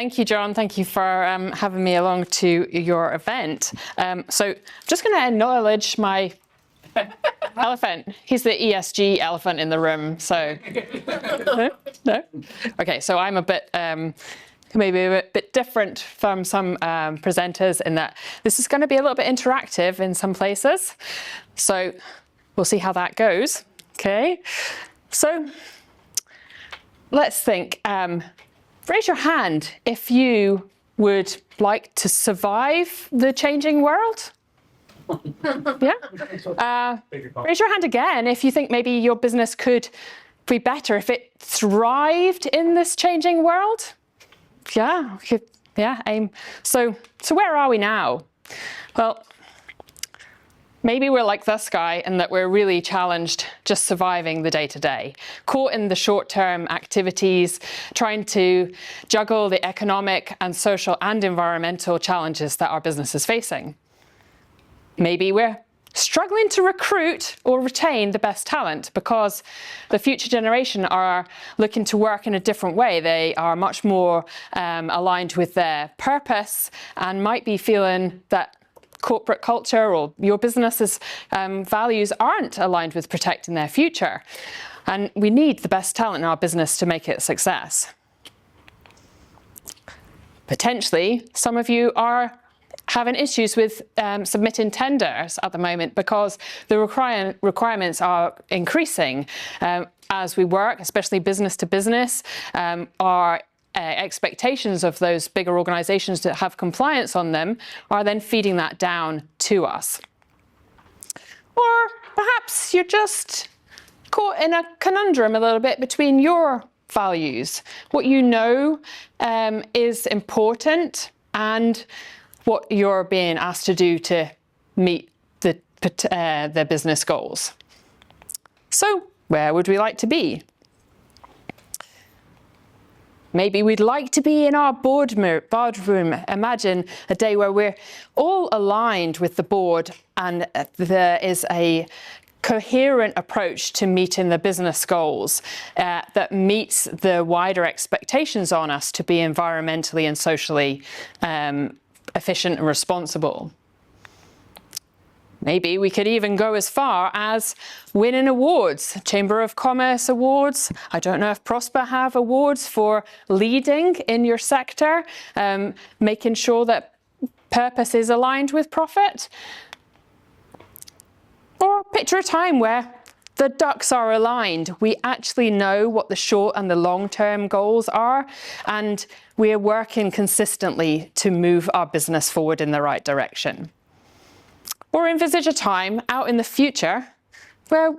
Thank you, John. Thank you for having me along to your event. So I'm just going to acknowledge my elephant. He's the ESG elephant in the room. So, no? Okay, so I'm a bit, maybe a bit different from some presenters in that this is going to be a little bit interactive in some places. So we'll see how that goes. Okay, so let's think. Raise your hand if you would like to survive the changing world. Yeah. Raise your hand again if you think maybe your business could be better if it thrived in this changing world. Yeah. Aim. So where are we now? Well, maybe we're like this guy in that we're really challenged just surviving the day-to-day, caught in the short-term activities, trying to juggle the economic and social and environmental challenges that our business is facing. Maybe we're struggling to recruit or retain the best talent because the future generation are looking to work in a different way. They are much more aligned with their purpose and might be feeling that corporate culture or your business's values aren't aligned with protecting their future. And we need the best talent in our business to make it a success. Potentially, some of you are having issues with submitting tenders at the moment because the requirements are increasing as we work, especially business to business. Our expectations of those bigger organizations that have compliance on them are then feeding that down to us. Or perhaps you're just caught in a conundrum a little bit between your values, what you know is important, and what you're being asked to do to meet the business goals. So where would we like to be? Maybe we'd like to be in our boardroom. Imagine a day where we're all aligned with the board and there is a coherent approach to meeting the business goals that meets the wider expectations on us to be environmentally and socially efficient and responsible. Maybe we could even go as far as winning awards, Chamber of Commerce awards. I don't know if Prosper have awards for leading in your sector, making sure that purpose is aligned with profit. Or picture a time where the ducks are aligned. We actually know what the short and the long-term goals are, and we are working consistently to move our business forward in the right direction. Or envisage a time out in the future where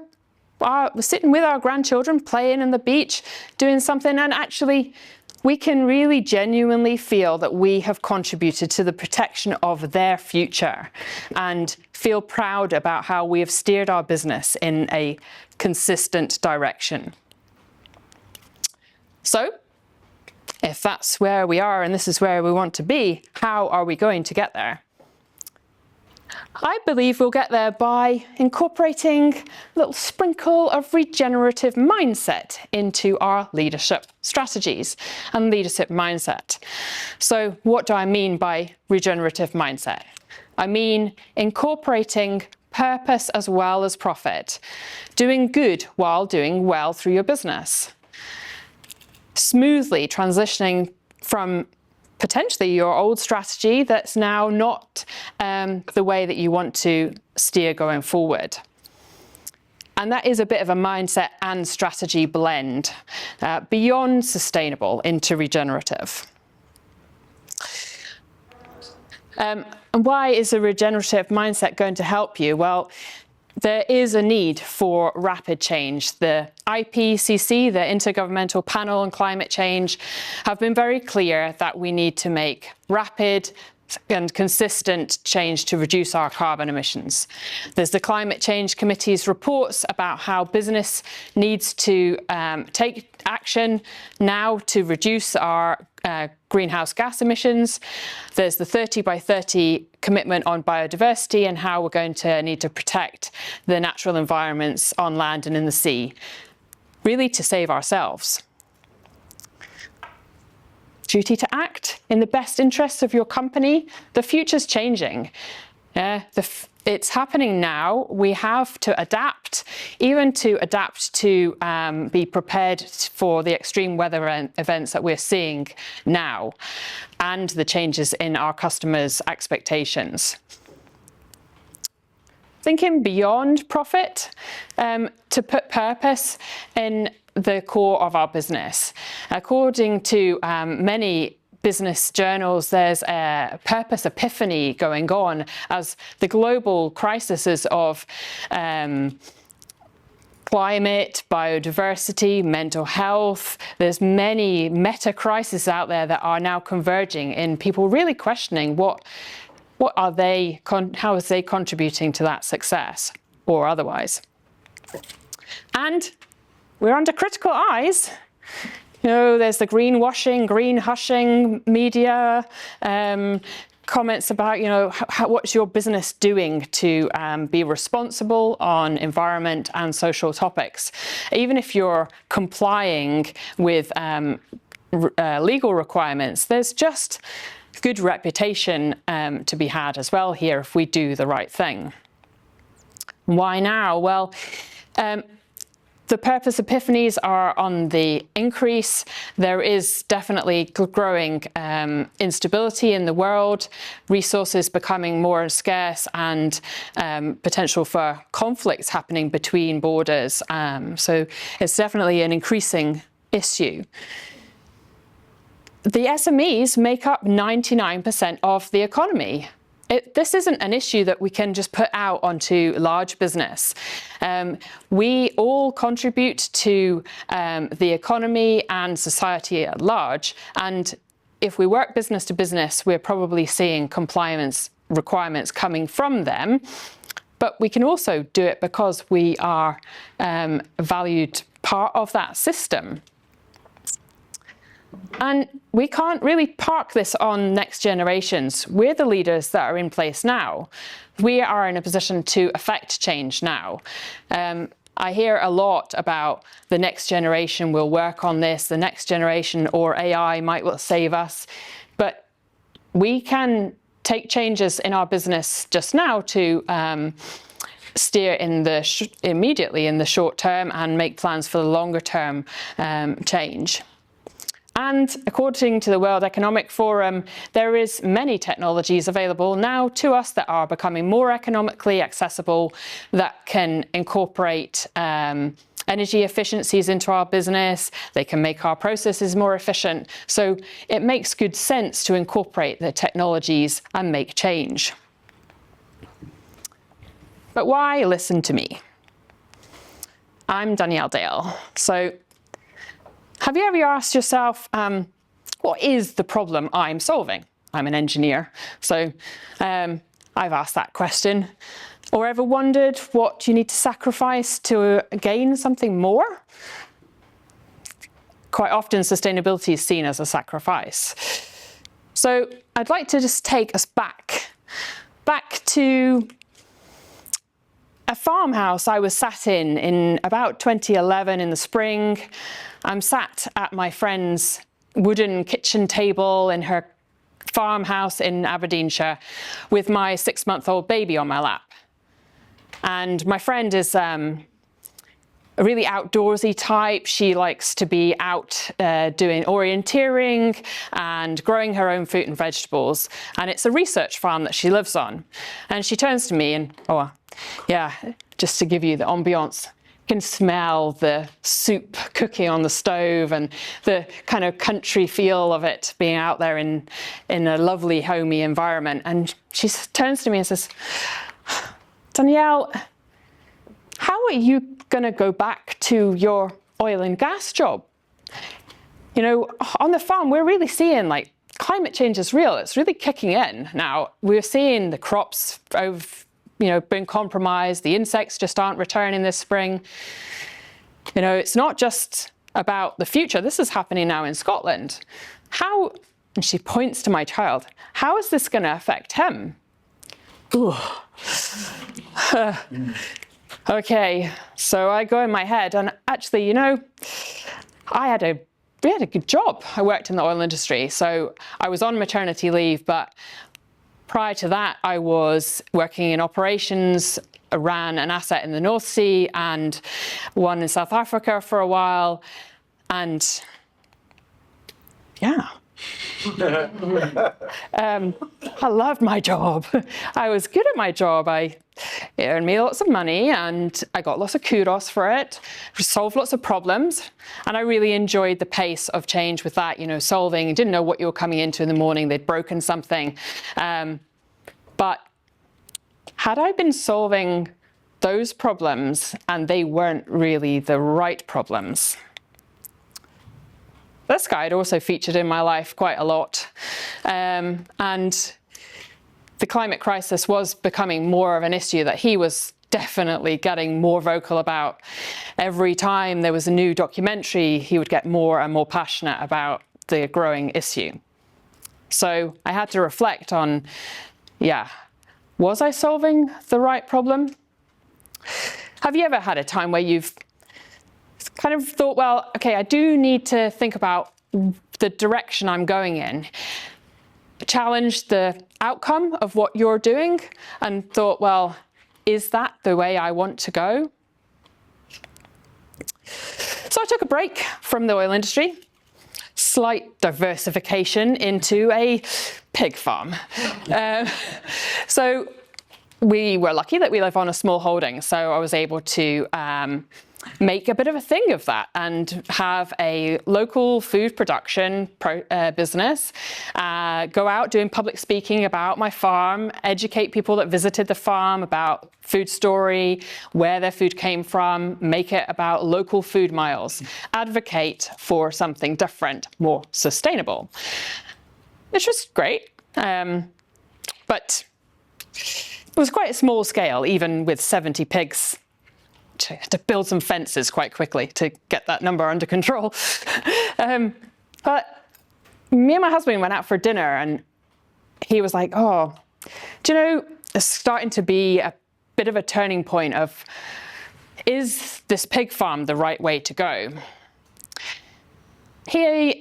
we're sitting with our grandchildren, playing on the beach, doing something, and actually we can really genuinely feel that we have contributed to the protection of their future and feel proud about how we have steered our business in a consistent direction. So, if that's where we are and this is where we want to be, how are we going to get there? I believe we'll get there by incorporating a little sprinkle of regenerative mindset into our leadership strategies and leadership mindset. So what do I mean by regenerative mindset? I mean incorporating purpose as well as profit, doing good while doing well through your business, smoothly transitioning from potentially your old strategy that's now not the way that you want to steer going forward. And that is a bit of a mindset and strategy blend, beyond sustainable into regenerative. And why is a regenerative mindset going to help you? Well, there is a need for rapid change. The IPCC, the Intergovernmental Panel on Climate Change, have been very clear that we need to make rapid and consistent change to reduce our carbon emissions. There's the Climate Change Committee's reports about how business needs to take action now to reduce our greenhouse gas emissions. There's the 30 by 30 commitment on biodiversity and how we're going to need to protect the natural environments on land and in the sea, really to save ourselves. duty to act in the best interests of your company. The future's changing. It's happening now. We have to adapt, even to adapt to be prepared for the extreme weather events that we're seeing now and the changes in our customers' expectations. Thinking beyond profit, to put purpose in the core of our business. According to many business journals, there's a purpose epiphany going on as the global crises of climate, biodiversity, mental health. There's many meta crises out there that are now converging in people really questioning what are they, how is they contributing to that success or otherwise. And we're under critical eyes. You know, there's the greenwashing, green hushing media, comments about, you know, what's your business doing to be responsible on environment and social topics. Even if you're complying with legal requirements, there's just good reputation to be had as well here if we do the right thing. Why now? Well, the purpose epiphanies are on the increase. There is definitely growing instability in the world, resources becoming more scarce, and potential for conflicts happening between borders. So it's definitely an increasing issue. The SMEs make up 99% of the economy. This isn't an issue that we can just put out onto large business. We all contribute to the economy and society at large. And if we work business to business, we're probably seeing compliance requirements coming from them. But we can also do it because we are a valued part of that system. And we can't really park this on next generations. We're the leaders that are in place now. We are in a position to affect change now. I hear a lot about the next generation will work on this, the next generation or AI might save us. But we can take changes in our business just now to steer in the immediately in the short term and make plans for the longer term change. And according to the World Economic Forum, there is many technologies available now to us that are becoming more economically accessible, that can incorporate energy efficiencies into our business. They can make our processes more efficient. So it makes good sense to incorporate the technologies and make change. But why listen to me? I'm Danielle Dale. So have you ever asked yourself, what is the problem I'm solving? I'm an engineer, so I've asked that question. Or ever wondered what you need to sacrifice to gain something more? Quite often, sustainability is seen as a sacrifice. So I'd like to just take us back to a farmhouse I was sat in about 2011 in the spring. I'm sat at my friend's wooden kitchen table in her farmhouse in Aberdeenshire with my 6-month-old baby on my lap. And my friend is a really outdoorsy type. She likes to be out doing orienteering and growing her own fruit and vegetables. And it's a research farm that she lives on. And she turns to me and, oh, yeah, just to give you the ambiance, can smell the soup cooking on the stove and the kind of country feel of it being out there in a lovely homey environment. And she turns to me and says, Danielle, how are you going to go back to your oil and gas job? You know, on the farm, we're really seeing like climate change is real. It's really kicking in now. We're seeing the crops being compromised. The insects just aren't returning this spring. You know, it's not just about the future. This is happening now in Scotland. How, and she points to my child, how is this going to affect him? Ooh. Okay, so I go in my head and actually, you know, I had a had a good job. I worked in the oil industry. So I was on maternity leave, but prior to that, I was working in operations, ran an asset in the North Sea and one in South Africa for a while. And yeah. I loved my job. I was good at my job. It earned me lots of money and I got lots of kudos for it, solved lots of problems. And I really enjoyed the pace of change with that, solving, didn't know what you were coming into in the morning, they'd broken something. But had I been solving those problems and they weren't really the right problems, this guy had also featured in my life quite a lot. And the climate crisis was becoming more of an issue that he was definitely getting more vocal about. Every time there was a new documentary, he would get more and more passionate about the growing issue. So I had to reflect on, was I solving the right problem? Have you ever had a time where you've kind of thought, well, okay, I do need to think about the direction I'm going in, challenge the outcome of what you're doing and thought, well, is that the way I want to go? So I took a break from the oil industry, slight diversification into a pig farm. So we were lucky that we live on a small holding, so I was able to make a bit of a thing of that and have a local food production business, go out doing public speaking about my farm, educate people that visited the farm about food story, where their food came from, make it about local food miles, advocate for something different, more sustainable, which was great. But it was quite a small scale, even with 70 pigs. To build some fences quite quickly to get that number under control. But me and my husband went out for dinner and he was like, oh, do you know, it's starting to be a bit of a turning point of, is this pig farm the right way to go? He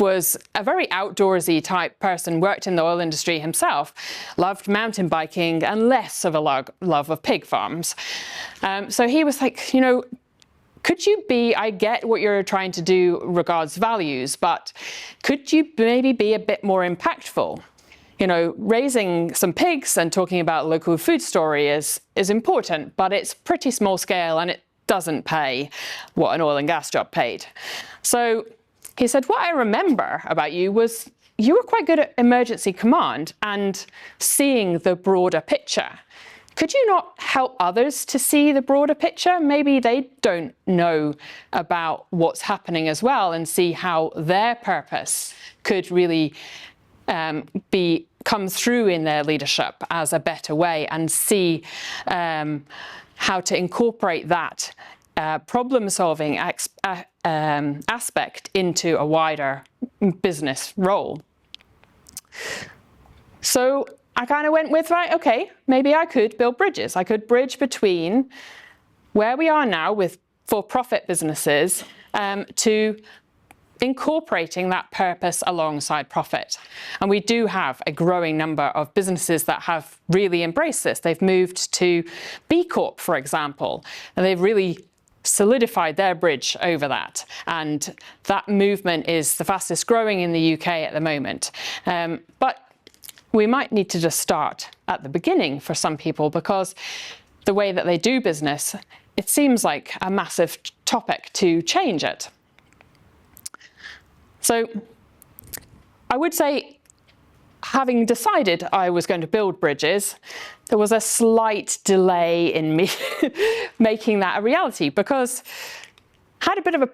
was a very outdoorsy type person, worked in the oil industry himself, loved mountain biking and less of a love of pig farms. So he was like, could you be, I get what you're trying to do regards values, but could you maybe be a bit more impactful? Raising some pigs and talking about local food story is important, but it's pretty small scale and it doesn't pay what an oil and gas job paid. So he said, what I remember about you was you were quite good at emergency command and seeing the broader picture. Could you not help others to see the broader picture? Maybe they don't know about what's happening as well and see how their purpose could really come through in their leadership as a better way and see how to incorporate that problem-solving aspect into a wider business role. So I kind of went with, right, okay, maybe I could build bridges. I could bridge between where we are now with for-profit businesses to incorporating that purpose alongside profit. And we do have a growing number of businesses that have really embraced this. They've moved to B Corp, for example, and they've really solidified their bridge over that. And that movement is the fastest growing in the UK at the moment. But we might need to just start at the beginning for some people, because the way that they do business, it seems like a massive topic to change it. So I would say, having decided I was going to build bridges, there was a slight delay in me making that a reality, because I had a bit of a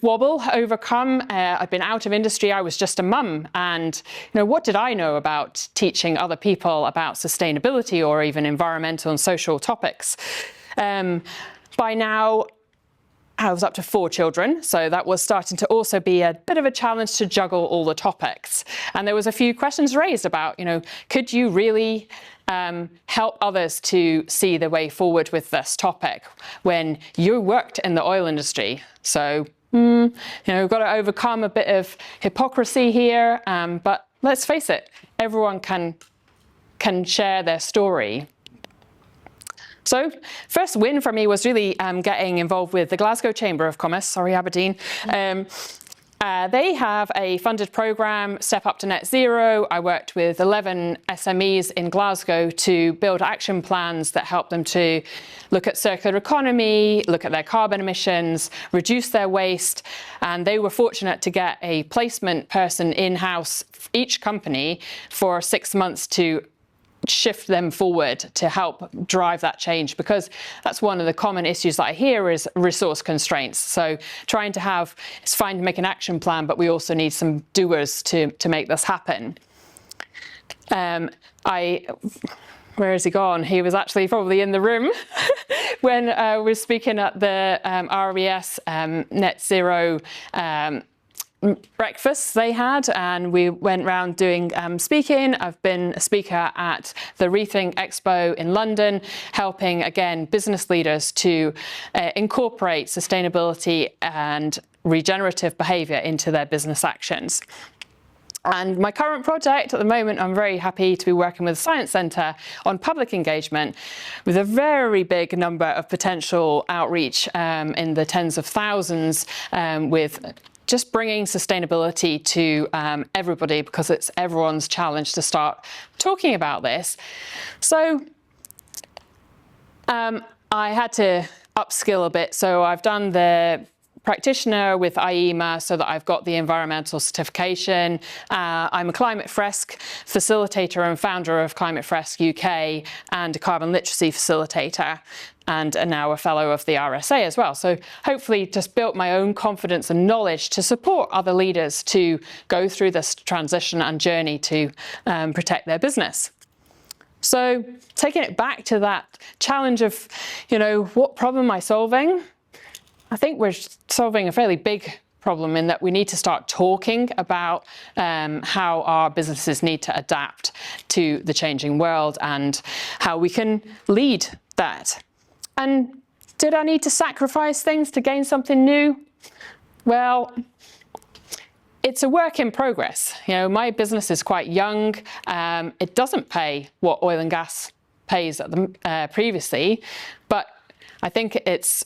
wobble, overcome. I've been out of industry. I was just a mum. And, what did I know about teaching other people about sustainability or even environmental and social topics? By now, I was up to 4 children, so that was starting to also be a bit of a challenge to juggle all the topics. And there was a few questions raised about, could you really help others to see the way forward with this topic when you worked in the oil industry? So We've got to overcome a bit of hypocrisy here, but let's face it, everyone can share their story. So first win for me was really getting involved with the Glasgow Chamber of Commerce, Aberdeen. They have a funded programme, Step Up to Net Zero. I worked with 11 SMEs in Glasgow to build action plans that help them to look at circular economy, look at their carbon emissions, reduce their waste. And they were fortunate to get a placement person in-house, each company, for 6 months to shift them forward to help drive that change, because that's one of the common issues that I hear is resource constraints. So trying to it's fine to make an action plan, but we also need some doers to make this happen. Where has he gone? He was actually probably in the room when we were speaking at the RBS Net Zero breakfasts they had, and we went around doing speaking. I've been a speaker at the Rethink Expo in London, helping again business leaders to incorporate sustainability and regenerative behaviour into their business actions. And my current project at the moment, I'm very happy to be working with the Science Centre on public engagement with a very big number of potential outreach in the tens of thousands, with just bringing sustainability to everybody, because it's everyone's challenge to start talking about this. So I had to upskill a bit. So I've done the practitioner with IEMA so that I've got the environmental certification. I'm a Climate Fresk facilitator and founder of Climate Fresk UK and a carbon literacy facilitator, and now a fellow of the RSA as well. So hopefully just built my own confidence and knowledge to support other leaders to go through this transition and journey to protect their business. So taking it back to that challenge of, what problem am I solving? I think we're solving a fairly big problem in that we need to start talking about how our businesses need to adapt to the changing world and how we can lead that. And did I need to sacrifice things to gain something new? Well, it's a work in progress. My business is quite young. It doesn't pay what oil and gas pays at the, previously, but I think it's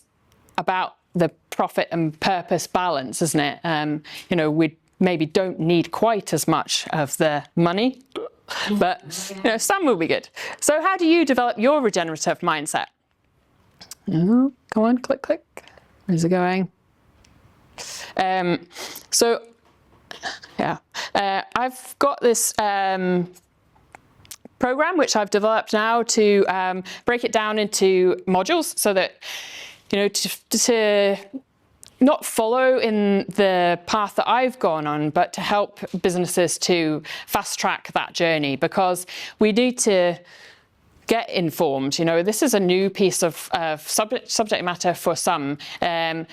about the profit and purpose balance, isn't it? We maybe don't need quite as much of the money, but some will be good. So how do you develop your regenerative mindset? Oh, go on, click, click. Where's it going? I've got this program which I've developed now to break it down into modules so that to not follow in the path that I've gone on, but to help businesses to fast track that journey, because we need to get informed. This is a new piece of subject matter for some.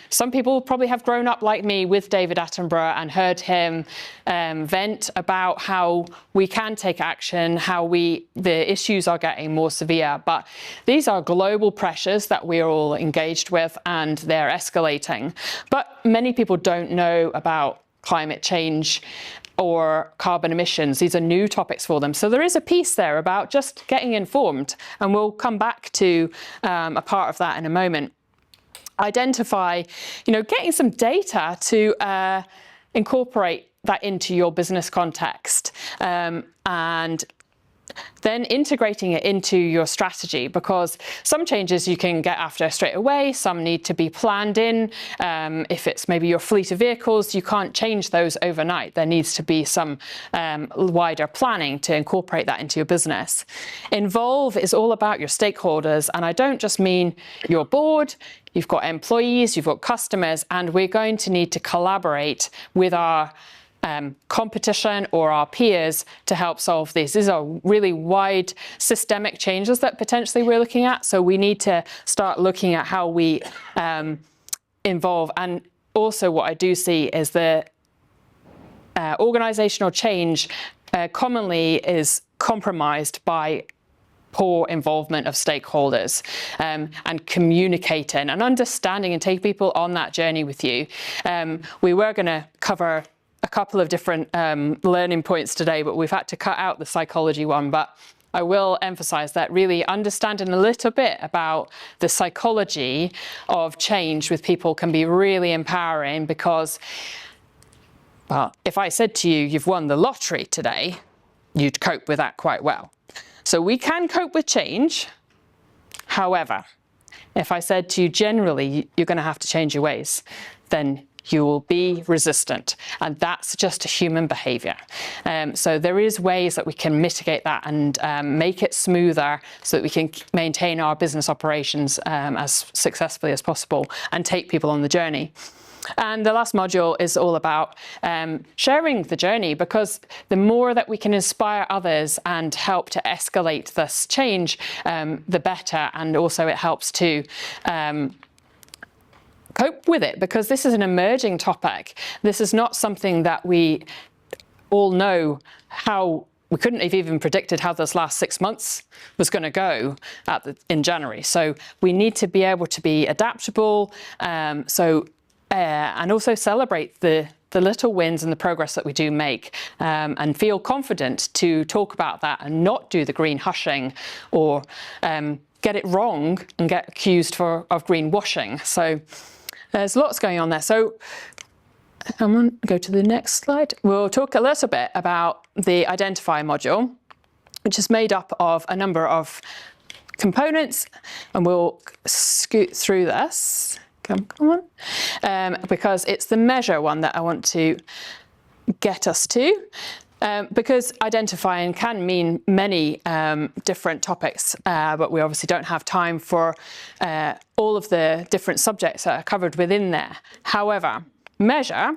Some people probably have grown up like me with David Attenborough and heard him vent about how we can take action, how the issues are getting more severe. But these are global pressures that we're all engaged with, and they're escalating. But many people don't know about climate change or carbon emissions. These are new topics for them. So there is a piece there about just getting informed, and we'll come back to a part of that in a moment. Identify, getting some data to incorporate that into your business context, and then integrating it into your strategy, because some changes you can get after straight away, some need to be planned in. If it's maybe your fleet of vehicles, you can't change those overnight. There needs to be some wider planning to incorporate that into your business. Involve is all about your stakeholders, and I don't just mean your board. You've got employees, you've got customers, and we're going to need to collaborate with our competition or our peers to help solve this. These are really wide systemic changes that potentially we're looking at. So we need to start looking at how we involve. And also what I do see is the organizational change commonly is compromised by poor involvement of stakeholders, and communicating and understanding and take people on that journey with you. We were going to cover a couple of different learning points today, but we've had to cut out the psychology one. But I will emphasize that really understanding a little bit about the psychology of change with people can be really empowering, because, well, if I said to you, you've won the lottery today, you'd cope with that quite well. So we can cope with change. However, if I said to you, generally, you're going to have to change your ways, then you will be resistant, and that's just a human behavior. So there is ways that we can mitigate that and make it smoother so that we can maintain our business operations as successfully as possible and take people on the journey. And the last module is all about sharing the journey, because the more that we can inspire others and help to escalate this change, the better. And also it helps to cope with it, because this is an emerging topic. This is not something that we all know how. We couldn't have even predicted how this last 6 months was going to go in January. So we need to be able to be adaptable. And also celebrate the little wins and the progress that we do make, and feel confident to talk about that and not do the green hushing or get it wrong and get accused of greenwashing. So there's lots going on there. So I'm going to go to the next slide. We'll talk a little bit about the Identify module, which is made up of a number of components, and we'll scoot through this. Come on, because it's the measure one that I want to get us to, because identifying can mean many different topics, but we obviously don't have time for all of the different subjects that are covered within there. However, measure,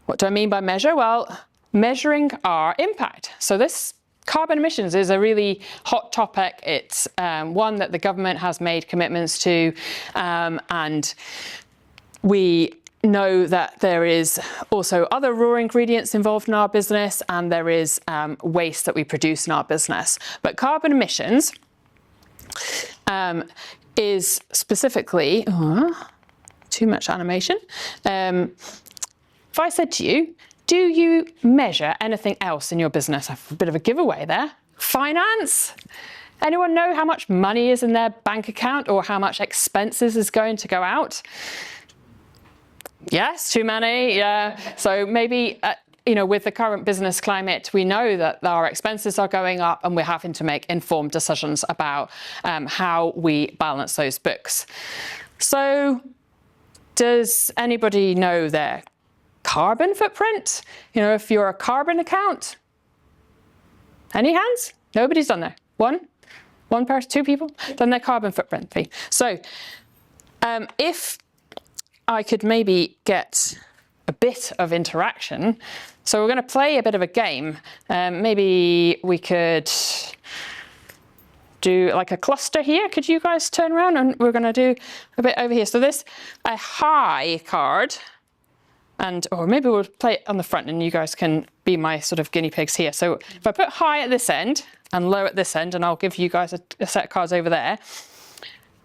what do I mean by measure? Well, measuring our impact. So this carbon emissions is a really hot topic. It's one that the government has made commitments to, and we know that there is also other raw ingredients involved in our business, and there is waste that we produce in our business. But carbon emissions is specifically, too much animation. If I said to you, do you measure anything else in your business? I have a bit of a giveaway there. Finance? Anyone know how much money is in their bank account or how much expenses is going to go out? Yes, too many, yeah. So maybe, with the current business climate, we know that our expenses are going up and we're having to make informed decisions about how we balance those books. So does anybody know their carbon footprint? If you're a carbon account? Any hands? Nobody's done there. One person, 2 people done their carbon footprint. So if I could maybe get a bit of interaction, so we're going to play a bit of a game. Maybe we could do like a cluster here. Could you guys turn around, and we're going to do a bit over here. So this, a high card. Or maybe we'll play it on the front and you guys can be my sort of guinea pigs here. So if I put high at this end and low at this end, and I'll give you guys a set of cards over there.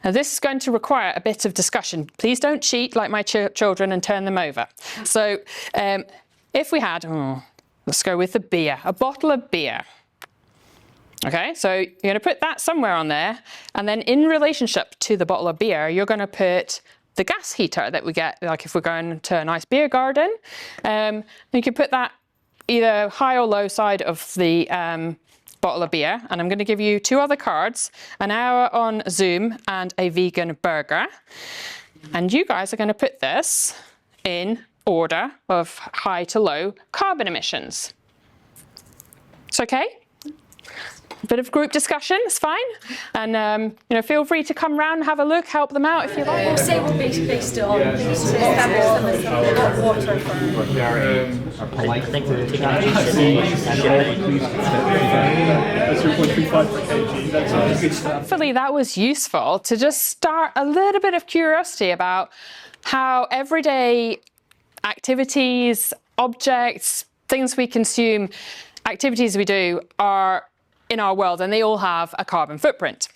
Now this is going to require a bit of discussion. Please don't cheat like my children and turn them over. So if we had, let's go with the beer, a bottle of beer. Okay, so you're going to put that somewhere on there. And then in relationship to the bottle of beer, you're going to put the gas heater that we get, like if we're going to a nice beer garden. You can put that either high or low side of the bottle of beer. And I'm going to give you 2 other cards, an hour on Zoom and a vegan burger. And you guys are going to put this in order of high to low carbon emissions. It's okay? A bit of group discussion, it's fine. And feel free to come round and have a look, help them out if you like. We'll say we'll based it on hot water. I think we're taking a Hopefully that was useful to just start a little bit of curiosity about how everyday activities, objects, things we consume, activities we do are in our world, and they all have a carbon footprint.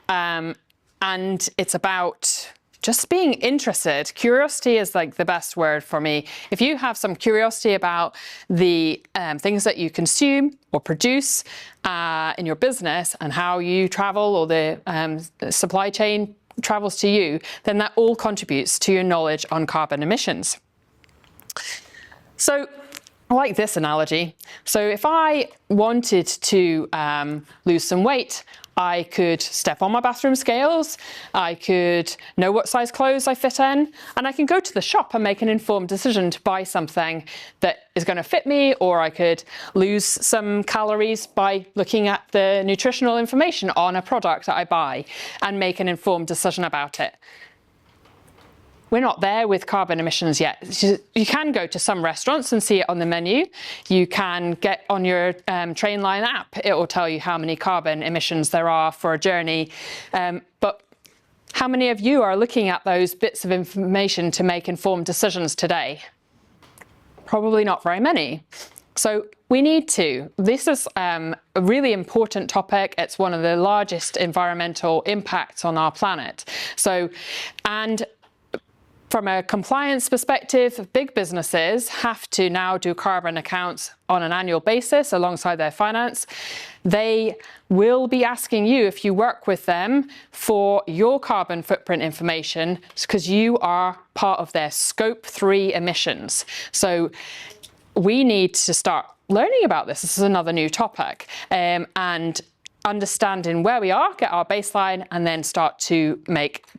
And it's about just being interested. Curiosity is like the best word for me. If you have some curiosity about the things that you consume or produce in your business and how you travel, or the supply chain travels to you, then that all contributes to your knowledge on carbon emissions. So I like this analogy. So if I wanted to lose some weight, I could step on my bathroom scales, I could know what size clothes I fit in, and I can go to the shop and make an informed decision to buy something that is going to fit me, or I could lose some calories by looking at the nutritional information on a product that I buy and make an informed decision about it. We're not there with carbon emissions yet. You can go to some restaurants and see it on the menu. You can get on your Trainline app. It will tell you how many carbon emissions there are for a journey. But how many of you are looking at those bits of information to make informed decisions today? Probably not very many. So we need to. This is a really important topic. It's one of the largest environmental impacts on our planet. And from a compliance perspective, big businesses have to now do carbon accounts on an annual basis alongside their finance. They will be asking you, if you work with them, for your carbon footprint information, because you are part of their Scope 3 emissions. So we need to start learning about this. This is another new topic. And understanding where we are, get our baseline, and then start to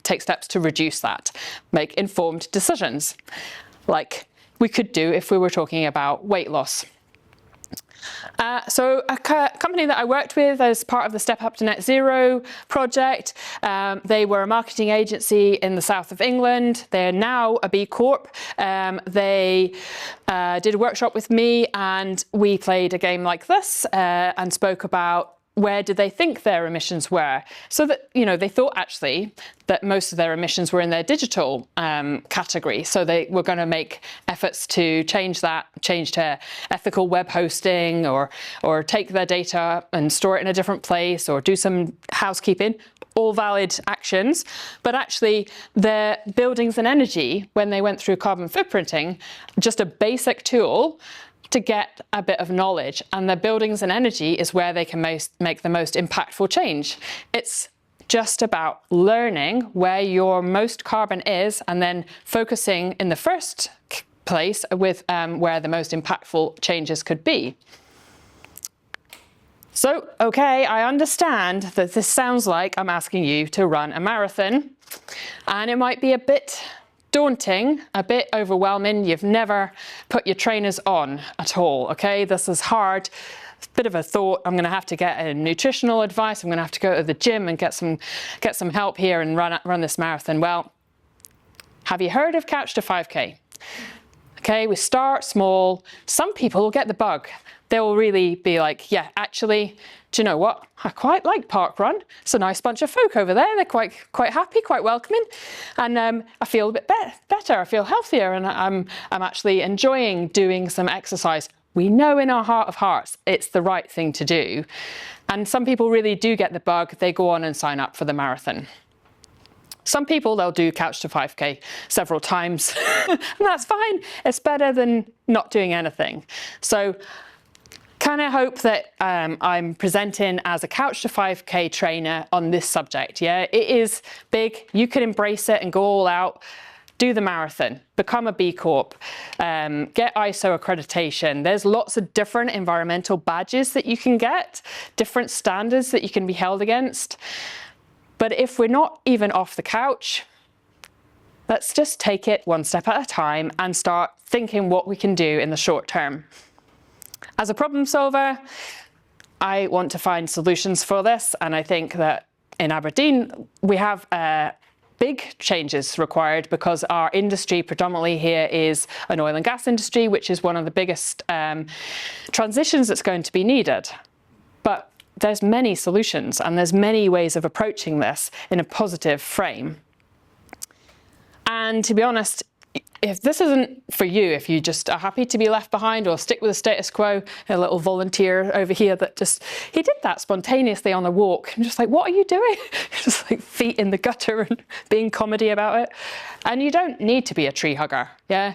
take steps to reduce that, make informed decisions, like we could do if we were talking about weight loss. So a company that I worked with as part of the Step Up to Net Zero project, they were a marketing agency in the south of England. They're now a B Corp. They did a workshop with me, and we played a game like this and spoke about where did they think their emissions were? So that, they thought actually that most of their emissions were in their digital category. So they were going to make efforts to change to ethical web hosting, or take their data and store it in a different place, or do some housekeeping. All valid actions. But actually their buildings and energy, when they went through carbon footprinting, just a basic tool to get a bit of knowledge, and the buildings and energy is where they can make the most impactful change. It's just about learning where your most carbon is, and then focusing in the first place with where the most impactful changes could be. So, okay, I understand that this sounds like I'm asking you to run a marathon, and it might be a bit daunting, a bit overwhelming. You've never put your trainers on at all, okay? This is hard. Bit of a thought, I'm going to have to get a nutritional advice. I'm going to have to go to the gym and get some help here and run this marathon. Well, have you heard of Couch to 5K? Okay, we start small. Some people will get the bug. They'll really be like, yeah, actually, do you know what? I quite like Parkrun. It's a nice bunch of folk over there. They're quite happy, quite welcoming. And I feel a bit better. I feel healthier, and I'm actually enjoying doing some exercise. We know in our heart of hearts it's the right thing to do. And some people really do get the bug. They go on and sign up for the marathon. Some people, they'll do Couch to 5K several times, and that's fine. It's better than not doing anything. So kind of hope that I'm presenting as a Couch to 5K trainer on this subject. Yeah, it is big. You can embrace it and go all out. Do the marathon, become a B Corp, get ISO accreditation. There's lots of different environmental badges that you can get, different standards that you can be held against. But if we're not even off the couch, let's just take it one step at a time and start thinking what we can do in the short term. As a problem solver, I want to find solutions for this, and I think that in Aberdeen we have big changes required, because our industry predominantly here is an oil and gas industry, which is one of the biggest transitions that's going to be needed. But there's many solutions, and there's many ways of approaching this in a positive frame. And to be honest, if this isn't for you, if you just are happy to be left behind or stick with the status quo, a little volunteer over here that he did that spontaneously on a walk. I'm just like, what are you doing? Just like feet in the gutter and being comedy about it. And you don't need to be a tree hugger, yeah?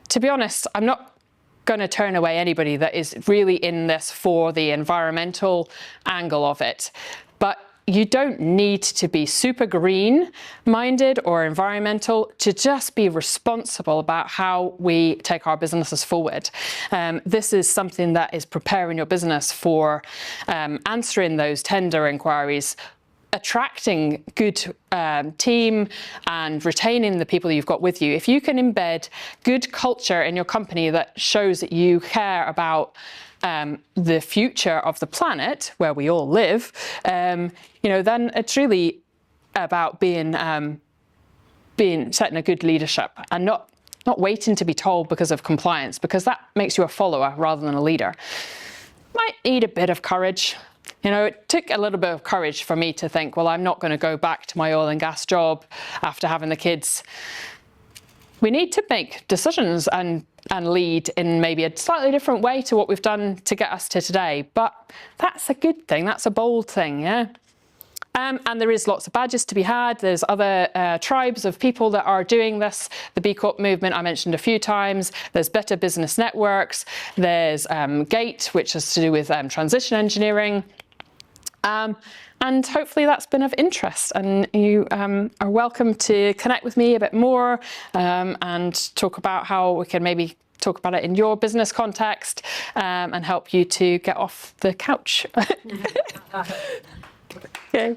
To be honest, I'm not going to turn away anybody that is really in this for the environmental angle of it. But you don't need to be super green minded or environmental to just be responsible about how we take our businesses forward. This is something that is preparing your business for answering those tender inquiries, attracting good team and retaining the people you've got with you. If you can embed good culture in your company that shows that you care about the future of the planet where we all live, then it's really about being setting a good leadership and not waiting to be told because of compliance, because that makes you a follower rather than a leader. Might need a bit of courage. It took a little bit of courage for me to think, well, I'm not going to go back to my oil and gas job after having the kids. We need to make decisions and lead in maybe a slightly different way to what we've done to get us to today. But that's a good thing. That's a bold thing, yeah? And there is lots of badges to be had. There's other tribes of people that are doing this. The B Corp movement I mentioned a few times. There's Better Business Networks. There's GATE, which is to do with transition engineering. And hopefully that's been of interest, and you are welcome to connect with me a bit more and talk about how we can maybe talk about it in your business context and help you to get off the couch. Okay.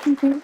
Mm-hmm.